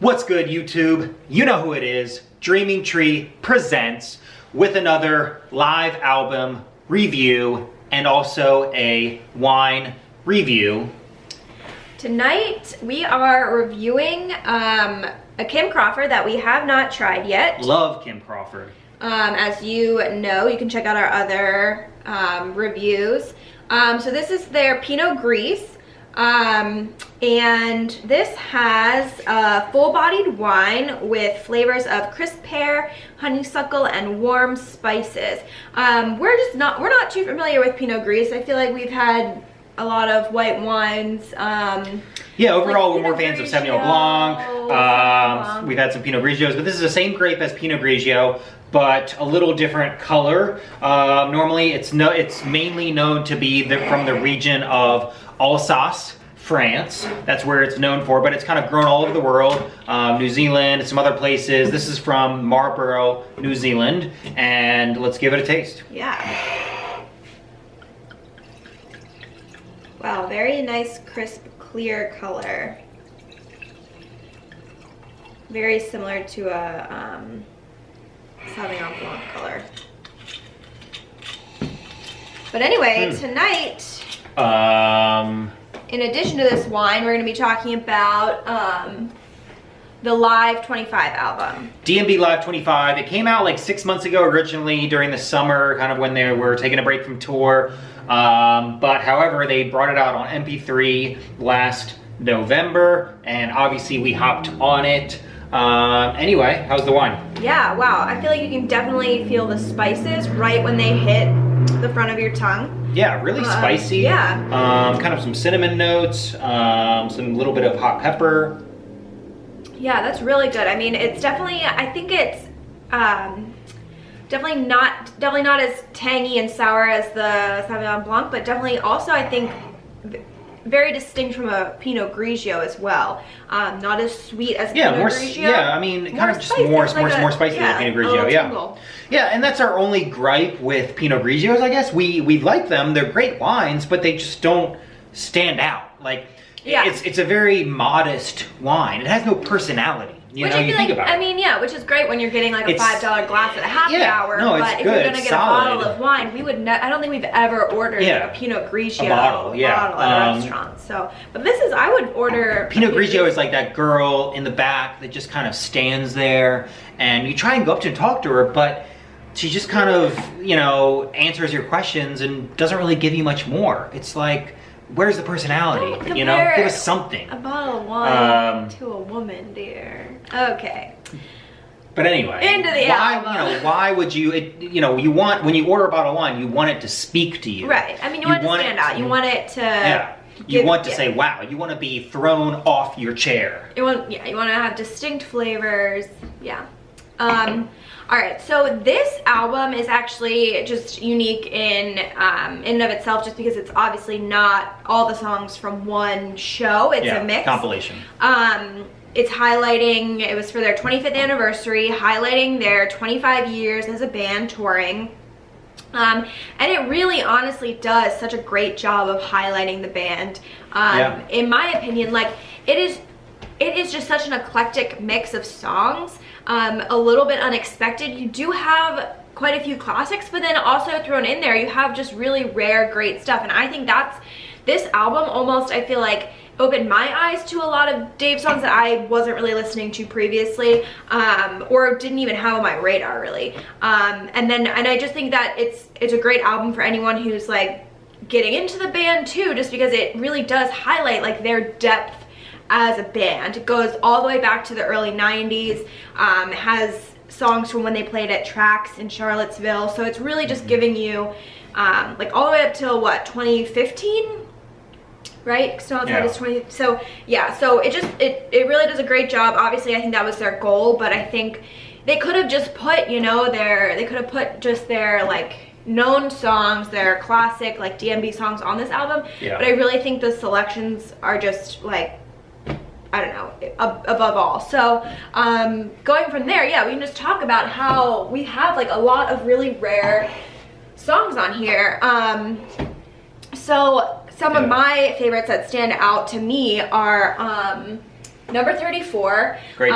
What's good, YouTube? You know who it is. Dreaming Tree presents with another live album review and also a wine review. Tonight we are reviewing a Kim Crawford that we have not tried yet. Love Kim Crawford. As you know, you can check out our other reviews. So this is their Pinot Gris. And this has a full-bodied wine with flavors of crisp pear, honeysuckle, and warm spices. We're not too familiar with Pinot Gris. I feel like we've had a lot of white wines. Yeah, overall like we're more fans of Sauvignon Blanc. We've had some Pinot Grigios, but this is the same grape as Pinot Grigio, but a little different color. Normally it's mainly known to be from the region of Alsace, France. That's where it's known for, but it's kind of grown all over the world. New Zealand, some other places. This is from Marlborough, New Zealand, and let's give it a taste. Yeah. Wow, very nice, crisp, clear color. Very similar to a Sauvignon Blanc color. But anyway, tonight, in addition to this wine, we're going to be talking about the Live 25 album. D&B Live 25. It came out like 6 months ago originally during the summer, kind of when they were taking a break from tour. But however, they brought it out on MP3 last November, and obviously we hopped on it. Anyway, how's the wine? Yeah, wow. I feel like you can definitely feel the spices right when they hit the front of your tongue. Yeah, really spicy. Yeah. Kind of some cinnamon notes, some little bit of hot pepper. Yeah, that's really good. I mean, it's definitely, I think it's definitely not as tangy and sour as the Sauvignon Blanc, but definitely also, I think, very distinct from a Pinot Grigio as well. Not as sweet as Pinot Grigio. Yeah, I mean, kind of just more spicy than Pinot Grigio. Yeah. Yeah, and that's our only gripe with Pinot Grigios, I guess. We like them. They're great wines, but they just don't stand out. Like, it's a very modest wine. It has no personality. You know, you think about it. I mean, yeah, which is great when you're getting like a $5 glass at a happy hour. No, it's but if good. you're gonna get a bottle of wine, we would. I don't think we've ever ordered like a Pinot Grigio bottle at a restaurant. So, but this is, I would order. Pinot Grigio is like that girl in the back that just kind of stands there, and you try and go up to and talk to her, but she just kind of, you know, answers your questions and doesn't really give you much more. It's like, where's the personality? You know, give us something. A bottle of wine to a woman, dear. Okay. But anyway, into the album. You know, why would you? You know, you want, when you order a bottle of wine, you want it to speak to you. Right. I mean, you want it to stand out. You want it to. Yeah. You want to say, wow. You want to be thrown off your chair. You want to have distinct flavors. Yeah. All right, so this album is actually just unique in and of itself, just because it's obviously not all the songs from one show. It's a mix. Compilation. It's highlighting, it was for their 25th anniversary, highlighting their 25 years as a band touring. And it really honestly does such a great job of highlighting the band. In my opinion, like, it is just such an eclectic mix of songs. A little bit unexpected. You do have quite a few classics, but then also thrown in there you have just really rare, great stuff. And I think this album almost, I feel like, opened my eyes to a lot of Dave songs that I wasn't really listening to previously, or didn't even have on my radar really. And I just think that it's a great album for anyone who's like getting into the band too, just because it really does highlight like their depth as a band. It goes all the way back to the early 90s, has songs from when they played at Trax in Charlottesville, so it's really just giving you like all the way up till what, 2015, right? So it's 20. So yeah, so it really does a great job. Obviously I think that was their goal, but I think they could have just put, you know, their like known songs, their classic like D&B songs on this album. But I really think the selections are just like, I don't know, above all. So going from there, yeah, we can just talk about how we have like a lot of really rare songs on here. So some of my favorites that stand out to me are Number 34. Great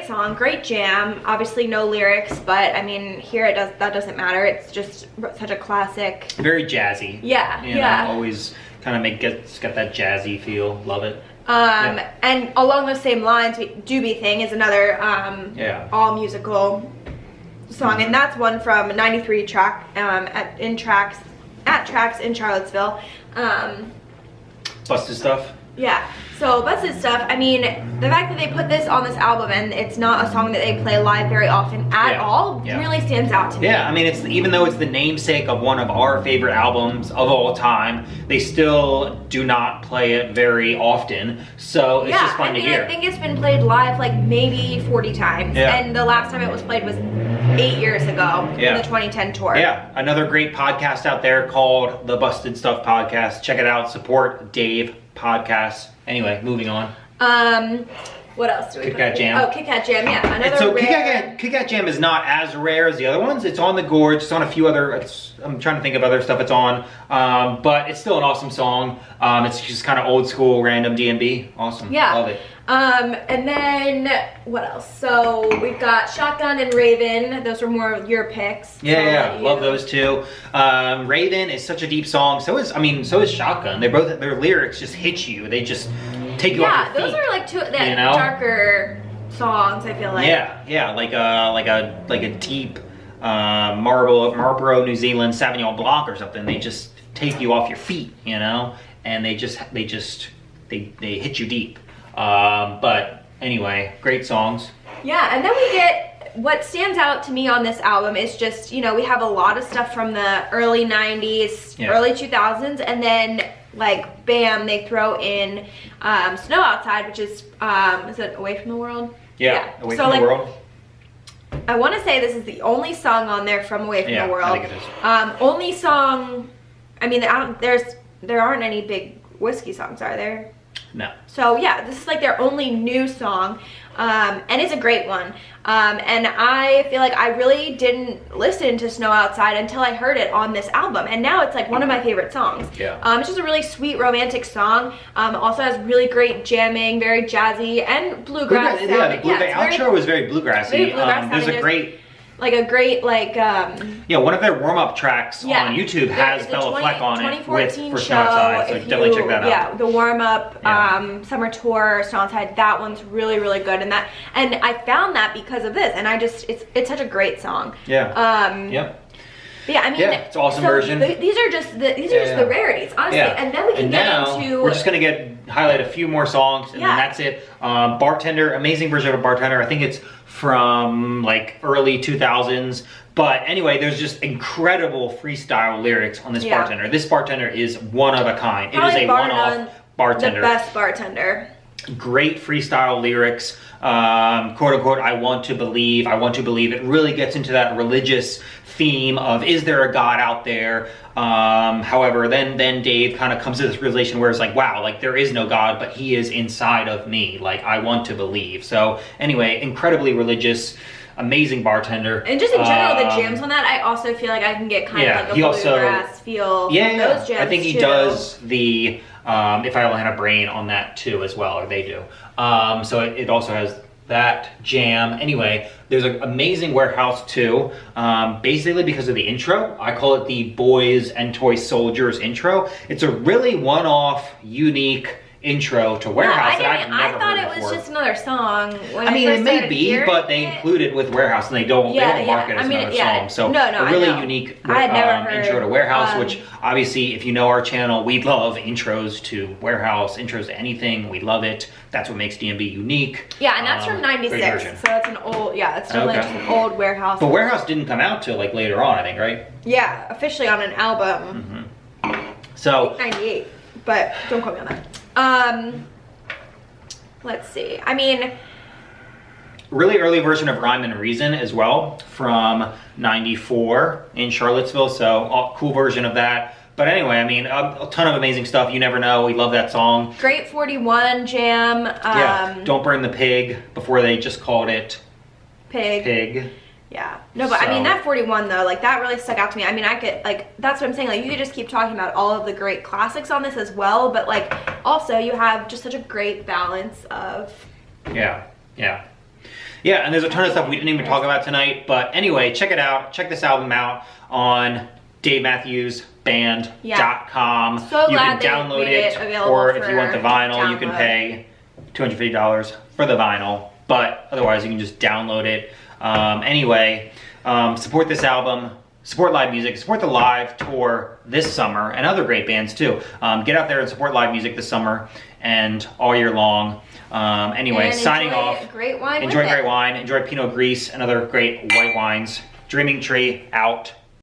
song, great jam. Obviously no lyrics, but I mean, here that doesn't matter. It's just such a classic. Very jazzy. Yeah, you know, always kind of it's got that jazzy feel. Love it. And along those same lines, Doobie Thing is another all musical song, and that's one from 93 track at Tracks in Charlottesville. Busted Stuff. Yeah, so Busted Stuff, I mean, the fact that they put this on this album and it's not a song that they play live very often at all really stands out to me. Yeah, I mean, even though it's the namesake of one of our favorite albums of all time, they still do not play it very often, so it's just fun to hear. I think it's been played live like maybe 40 times, and the last time it was played was 8 years ago in the 2010 tour. Yeah, another great podcast out there called the Busted Stuff Podcast. Check it out, support Dave Podcasts. Anyway, moving on. What else do we Kit Kat Jam. Oh, Kit Kat Jam, yeah. Another so rare... Kit Kat Jam is not as rare as the other ones. It's on the Gorge. It's on a few other... I'm trying to think of other stuff it's on. But it's still an awesome song. It's just kind of old school, random D&B. Awesome. Yeah. Love it. And then, what else? So, we've got Shotgun and Raven. Those were more of your picks. Yeah, love those two. Raven is such a deep song. So is Shotgun. Their lyrics just hit you. They just take you off your feet. Yeah, those are like two darker songs, I feel like. Yeah, like a deep Marlborough, New Zealand Sauvignon Blanc or something. They just take you off your feet, you know, and they hit you deep. But anyway, great songs. Yeah, and then we get, what stands out to me on this album is just, you know, we have a lot of stuff from the early 90s, early 2000s, and then like bam, they throw in Snow Outside, which is it Away from the World? Yeah. Away from the World. I want to say this is the only song on there from Away from the World. I think it is. Only song, I mean, there aren't any big whiskey songs, are there? No. So yeah, this is like their only new song, and it's a great one. And I feel like I really didn't listen to Snow Outside until I heard it on this album, and now it's like one of my favorite songs. Yeah. It's just a really sweet romantic song. Also has really great jamming, very jazzy and bluegrass. The outro was very bluegrassy. Very bluegrass there's a great. One of their warm-up tracks on YouTube has Bella Fleck on it for Snow Outside, so definitely check that out. Yeah, the warm-up summer tour, Snow Outside, that one's really, really good, and I found that because of this, and it's such a great song. Yeah. Yeah, I mean, it's an awesome version. These are just the rarities, honestly, and then we can get into. We're just gonna highlight a few more songs, and then that's it. Bartender, amazing version of Bartender. I think it's from like early 2000s. But anyway, there's just incredible freestyle lyrics on this Bartender. This Bartender is one of a kind. It is a one-off Bartender. The best Bartender. Great freestyle lyrics, quote unquote, I want to believe. It really gets into that religious theme of, is there a God out there? However, then Dave kind of comes to this realization where it's like, wow, like there is no God, but he is inside of me. Like, I want to believe. So anyway, incredibly religious, amazing Bartender. And just in general, the jams on that, I also feel like I can get kind of like a bluegrass feel from those jams. I think he does the If I Only Had a Brain on that too as well, or they do. So it also has that jam. Anyway, there's an amazing Warehouse too, basically because of the intro. I call it the Boys and Toy Soldiers intro. It's a really one-off, unique intro to Warehouse that I've never heard before. I thought it was just another song. I mean, it may be, but they include it with Warehouse, and they don't mark it as another song. So a really unique intro to Warehouse, which obviously, if you know our channel, we love intros to Warehouse, intros to anything. We love it. That's what makes D&B unique. Yeah, and that's from '96, so it's an old. Yeah, it's still just an old Warehouse. But Warehouse didn't come out till like later on, I think, right? Yeah, officially on an album. So '98, but don't quote me on that. Let's see. I mean, really early version of Rhyme and Reason as well from '94 in Charlottesville. So cool version of that. But anyway, I mean, a ton of amazing stuff. You never know. We love that song. Great 41 jam. Don't Burn the Pig before they just called it Pig. Yeah. No, but I mean, that 41 though, like that really stuck out to me. I mean, I could, like, that's what I'm saying. Like, you could just keep talking about all of the great classics on this as well. But like, also you have just such a great balance of Yeah, yeah. Yeah, and there's a ton of stuff we didn't even talk about tonight. But anyway, check it out. Check this album out on DaveMatthewsBand.com. So you glad can download they made it, it available or if you want the for vinyl, you can download. pay $250 for the vinyl. But otherwise, you can just download it. Anyway, support this album. Support live music, support the live tour this summer, and other great bands too. Get out there and support live music this summer and all year long. Anyway, And signing enjoy off. Great wine. Enjoy with great it. wine, enjoy Pinot Gris and other great white wines. Dreaming Tree out.